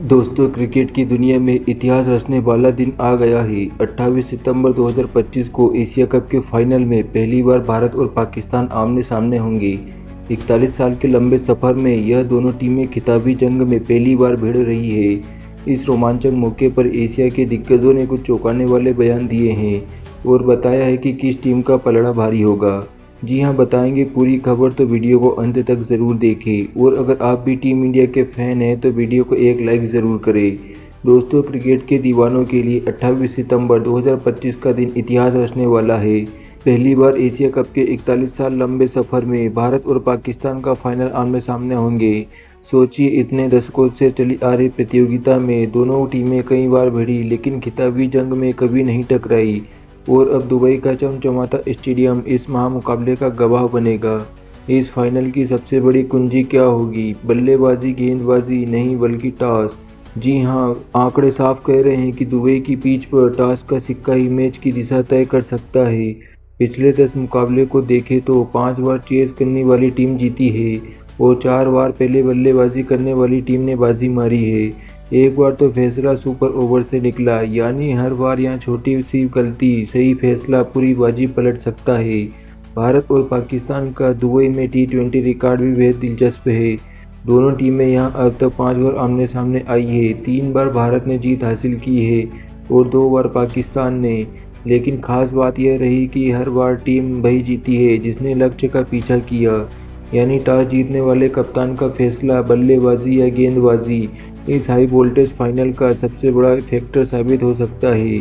दोस्तों, क्रिकेट की दुनिया में इतिहास रचने वाला दिन आ गया है। 28 सितंबर 2025 को एशिया कप के फाइनल में पहली बार भारत और पाकिस्तान आमने-सामने होंगे। 41 साल के लंबे सफर में यह दोनों टीमें खिताबी जंग में पहली बार भिड़ रही है। इस रोमांचक मौके पर एशिया के दिग्गजों ने कुछ चौंकाने वाले बयान दिए हैं और बताया है कि किस टीम का पलड़ा भारी होगा। जी हाँ, बताएंगे पूरी खबर, तो वीडियो को अंत तक ज़रूर देखें। और अगर आप भी टीम इंडिया के फ़ैन हैं तो वीडियो को एक लाइक ज़रूर करें। दोस्तों, क्रिकेट के दीवानों के लिए 28 सितंबर 2025 का दिन इतिहास रचने वाला है। पहली बार एशिया कप के 41 साल लंबे सफ़र में भारत और पाकिस्तान का फाइनल आमने-सामने होंगे। सोचिए, इतने दशकों से चली आ रही प्रतियोगिता में दोनों टीमें कई बार भिड़ी लेकिन खिताबी जंग में कभी नहीं टकराई। और अब दुबई का चमचमाता स्टेडियम इस महामुकाबले का गवाह बनेगा। इस फाइनल की सबसे बड़ी कुंजी क्या होगी? बल्लेबाजी, गेंदबाजी नहीं बल्कि टॉस। जी हाँ, आंकड़े साफ कह रहे हैं कि दुबई की पिच पर टॉस का सिक्का ही मैच की दिशा तय कर सकता है। पिछले 10 मुकाबले को देखें तो 5 बार चेस करने वाली टीम जीती है और 4 बार पहले बल्लेबाजी करने वाली टीम ने बाजी मारी है। एक बार तो फैसला सुपर ओवर से निकला, यानी हर बार यहाँ छोटी सी गलती सही फैसला पूरी बाजी पलट सकता है। भारत और पाकिस्तान का दुबई में T20 रिकॉर्ड भी बेहद दिलचस्प है। दोनों टीमें यहाँ अब तक 5 बार आमने सामने आई है। 3 बार भारत ने जीत हासिल की है और 2 बार पाकिस्तान ने। लेकिन खास बात यह रही कि हर बार टीम वही जीती है जिसने लक्ष्य का पीछा किया, यानी टॉस जीतने वाले कप्तान का फैसला बल्लेबाजी या गेंदबाजी इस हाई वोल्टेज फाइनल का सबसे बड़ा फैक्टर साबित हो सकता है।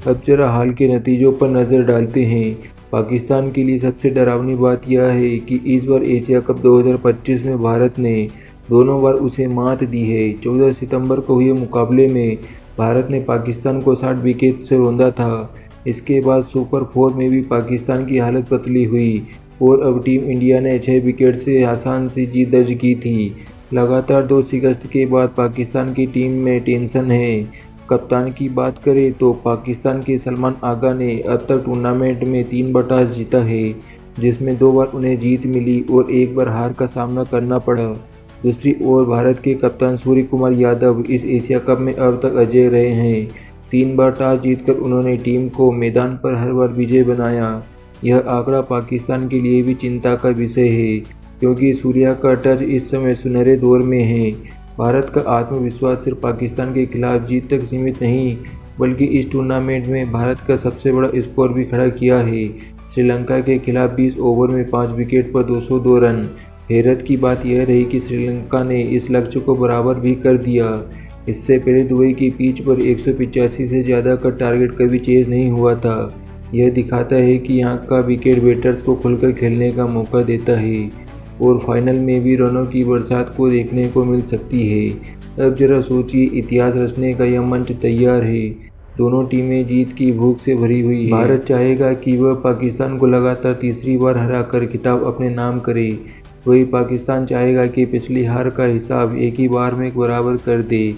अब जरा हाल के नतीजों पर नज़र डालते हैं। पाकिस्तान के लिए सबसे डरावनी बात यह है कि इस बार एशिया कप 2025 में भारत ने दोनों बार उसे मात दी है। 14 सितंबर को हुए मुकाबले में भारत ने पाकिस्तान को 60 विकेट से रौंदा था। इसके बाद सुपर 4 में भी पाकिस्तान की हालत पतली हुई और अब टीम इंडिया ने 6 विकेट से आसान सी जीत दर्ज की थी। लगातार 2 शिकस्त के बाद पाकिस्तान की टीम में टेंशन है। कप्तान की बात करें तो पाकिस्तान के सलमान आगा ने अब तक टूर्नामेंट में 3 बार टॉस जीता है, जिसमें 2 बार उन्हें जीत मिली और 1 बार हार का सामना करना पड़ा। दूसरी ओर भारत के कप्तान सूर्य कुमार यादव इस एशिया कप में अब तक अजेय रहे हैं। 3 बार टॉस जीतकर उन्होंने टीम को मैदान पर हर बार विजय बनाया। यह आंकड़ा पाकिस्तान के लिए भी चिंता का विषय है, क्योंकि सूर्या का टच इस समय सुनहरे दौर में है। भारत का आत्मविश्वास सिर्फ पाकिस्तान के खिलाफ जीत तक सीमित नहीं, बल्कि इस टूर्नामेंट में भारत का सबसे बड़ा स्कोर भी खड़ा किया है। श्रीलंका के खिलाफ 20 ओवर में 5 विकेट पर 202 रन। हैरत की बात यह रही कि श्रीलंका ने इस लक्ष्य को बराबर भी कर दिया। इससे पहले दुबई की पिच पर 185 से ज़्यादा का टारगेट कभी चेज नहीं हुआ था। यह दिखाता है कि यहाँ का विकेट बैटर्स को खुलकर खेलने का मौका देता है और फाइनल में भी रनों की बरसात को देखने को मिल सकती है। अब जरा सोचिए, इतिहास रचने का यह मंच तैयार है। दोनों टीमें जीत की भूख से भरी हुई है। भारत चाहेगा कि वह पाकिस्तान को लगातार तीसरी बार हराकर खिताब अपने नाम करे। वहीं पाकिस्तान चाहेगा कि पिछली हार का हिसाब एक ही बार में बराबर कर दे।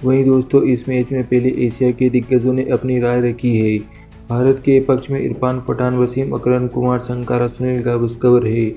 वहीं दोस्तों, इस मैच में पहले एशिया के दिग्गजों ने अपनी राय रखी है। भारत के पक्ष में इरफान पठान, वसीम अकरम, कुमार संगकारा, सुनील गावस्कर है,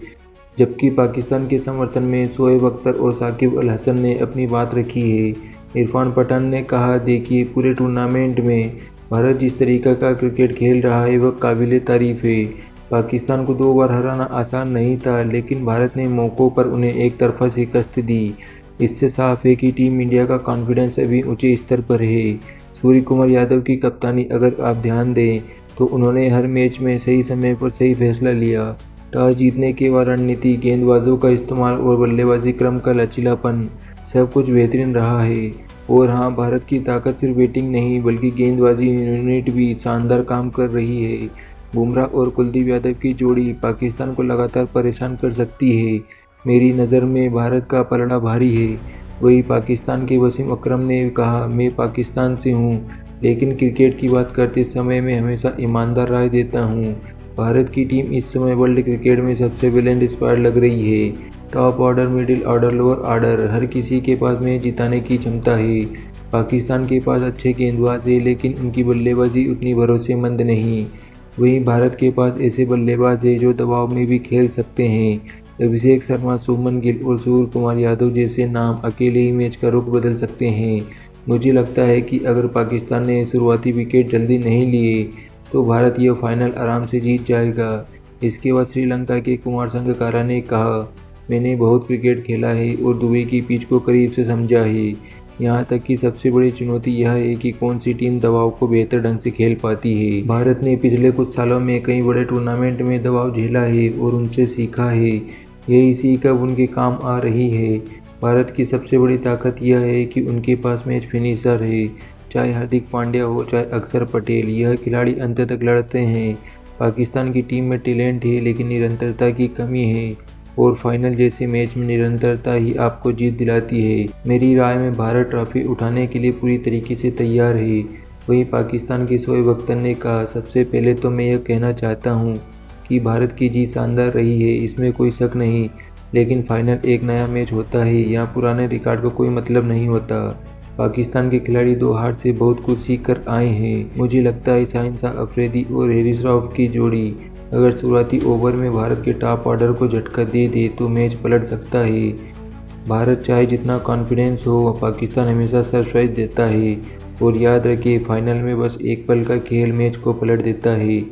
जबकि पाकिस्तान के समर्थन में शोएब अख्तर और साकिब अल हसन ने अपनी बात रखी है। इरफान पठान ने कहा, देखिए, पूरे टूर्नामेंट में भारत जिस तरीका का क्रिकेट खेल रहा है वह काबिले तारीफ़ है। पाकिस्तान को 2 बार हराना आसान नहीं था, लेकिन भारत ने मौक़ों पर उन्हें एक तरफा शिकस्त दी। इससे साफ है कि टीम इंडिया का कॉन्फिडेंस अभी ऊंचे स्तर पर है। सूर्य कुमार यादव की कप्तानी अगर आप ध्यान दें तो उन्होंने हर मैच में सही समय पर सही फैसला लिया। टॉस जीतने के बाद रणनीति, गेंदबाजों का इस्तेमाल और बल्लेबाजी क्रम का लचीलापन सब कुछ बेहतरीन रहा है। और हाँ, भारत की ताकत सिर्फ बैटिंग नहीं बल्कि गेंदबाजी यूनिट भी शानदार काम कर रही है। बुमराह और कुलदीप यादव की जोड़ी पाकिस्तान को लगातार परेशान कर सकती है। मेरी नज़र में भारत का पलड़ा भारी है। वही पाकिस्तान के वसीम अकरम ने कहा, मैं पाकिस्तान से हूँ, लेकिन क्रिकेट की बात करते समय मैं हमेशा ईमानदार राय देता हूँ। भारत की टीम इस समय वर्ल्ड क्रिकेट में सबसे बैलेंस्ड स्क्वाड लग रही है। Top order, middle order, lower order, हर किसी के पास मैच जिताने की क्षमता है। पाकिस्तान के पास अच्छे गेंदबाज हैं, लेकिन उनकी बल्लेबाजी उतनी भरोसेमंद नहीं। वहीं भारत के पास ऐसे बल्लेबाज हैं जो दबाव में भी खेल सकते हैं। अभिषेक शर्मा, शुभमन गिल और सूर्य कुमार यादव जैसे नाम अकेले ही मैच का रुख बदल सकते हैं। मुझे लगता है कि अगर पाकिस्तान ने शुरुआती विकेट जल्दी नहीं लिए तो भारत यह फाइनल आराम से जीत जाएगा। इसके बाद श्रीलंका के कुमार संगकारा ने कहा, मैंने बहुत क्रिकेट खेला है और दुबई की पिच को करीब से समझा है। यहाँ तक कि सबसे बड़ी चुनौती यह है कि कौन सी टीम दबाव को बेहतर ढंग से खेल पाती है। भारत ने पिछले कुछ सालों में कई बड़े टूर्नामेंट में दबाव झेला है और उनसे सीखा है। यही सीख अब उनके काम आ रही है। भारत की सबसे बड़ी ताकत यह है कि उनके पास मैच फिनिशर है, चाहे हार्दिक पांड्या हो चाहे अक्षर पटेल, यह खिलाड़ी अंत तक लड़ते हैं। पाकिस्तान की टीम में टैलेंट है लेकिन निरंतरता की कमी है और फाइनल जैसे मैच में निरंतरता ही आपको जीत दिलाती है। मेरी राय में भारत ट्रॉफी उठाने के लिए पूरी तरीके से तैयार है। वहीं पाकिस्तान के शोएब अख्तर ने कहा, सबसे पहले तो मैं यह कहना चाहता हूं कि भारत की जीत शानदार रही है, इसमें कोई शक नहीं, लेकिन फाइनल एक नया मैच होता है, यहाँ पुराने रिकॉर्ड का कोई मतलब नहीं होता। पाकिस्तान के खिलाड़ी 2 हार से बहुत कुछ सीख कर आए हैं। मुझे लगता है शाहिन शाह अफरीदी और हैरिस रऊफ की जोड़ी अगर शुरुआती ओवर में भारत के टॉप ऑर्डर को झटका दे दे तो मैच पलट सकता है। भारत चाहे जितना कॉन्फिडेंस हो, पाकिस्तान हमेशा सरप्राइज देता है और याद रखिए फाइनल में बस एक पल का खेल मैच को पलट देता है।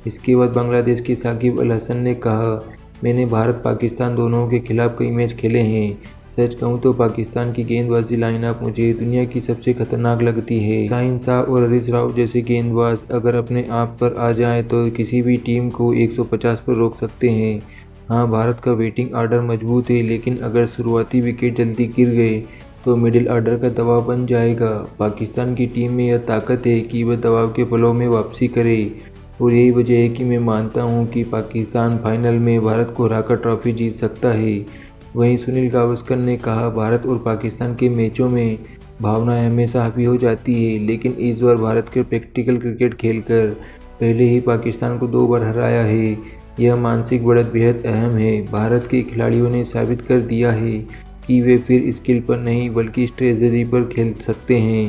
इसके बाद बांग्लादेश के साकिब अल हसन ने कहा, मैंने भारत पाकिस्तान दोनों के खिलाफ कई मैच खेले हैं। सच कहूँ तो पाकिस्तान की गेंदबाजी लाइनअप मुझे दुनिया की सबसे खतरनाक लगती है। शाहिन शाह और हरीश राव जैसे गेंदबाज अगर अपने आप पर आ जाएं तो किसी भी टीम को 150 पर रोक सकते हैं। हाँ, भारत का बैटिंग ऑर्डर मजबूत है, लेकिन अगर शुरुआती विकेट जल्दी गिर गए तो मिडिल ऑर्डर का दबाव बन जाएगा। पाकिस्तान की टीम में यह ताकत है कि वह दबाव के पलों में वापसी करे और यही वजह है कि मैं मानता हूँ कि पाकिस्तान फाइनल में भारत को हराकर ट्रॉफी जीत सकता है। वहीं सुनील गावस्कर ने कहा, भारत और पाकिस्तान के मैचों में भावनाएं हमेशा हावी हो जाती है, लेकिन इस बार भारत के प्रैक्टिकल क्रिकेट खेलकर पहले ही पाकिस्तान को 2 बार हराया है। यह मानसिक बढ़त बेहद अहम है। भारत के खिलाड़ियों ने साबित कर दिया है कि वे फिर स्किल पर नहीं बल्कि स्ट्रेटजी पर खेल सकते हैं।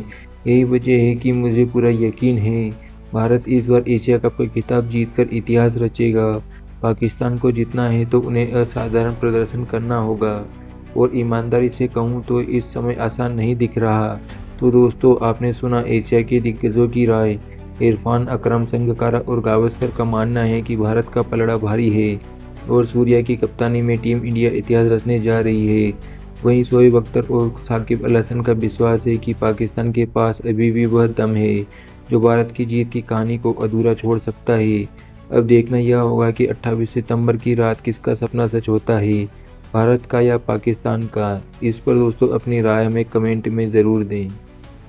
यही वजह है कि मुझे पूरा यकीन है भारत इस बार एशिया कप का खिताब जीतकर इतिहास रचेगा। पाकिस्तान को जीतना है तो उन्हें असाधारण प्रदर्शन करना होगा और ईमानदारी से कहूँ तो इस समय आसान नहीं दिख रहा। तो दोस्तों, आपने सुना एशिया के दिग्गजों की राय। इरफान, अकरम, संगकारा और गावस्कर का मानना है कि भारत का पलड़ा भारी है और सूर्या की कप्तानी में टीम इंडिया इतिहास रचने जा रही है। वहीं शोएब अख्तर और साकिब अल हसन का विश्वास है कि पाकिस्तान के पास अभी भी वह दम है जो भारत की जीत की कहानी को अधूरा छोड़ सकता है। अब देखना यह होगा कि 28 सितंबर की रात किसका सपना सच होता है, भारत का या पाकिस्तान का। इस पर दोस्तों अपनी राय हमें कमेंट में ज़रूर दें।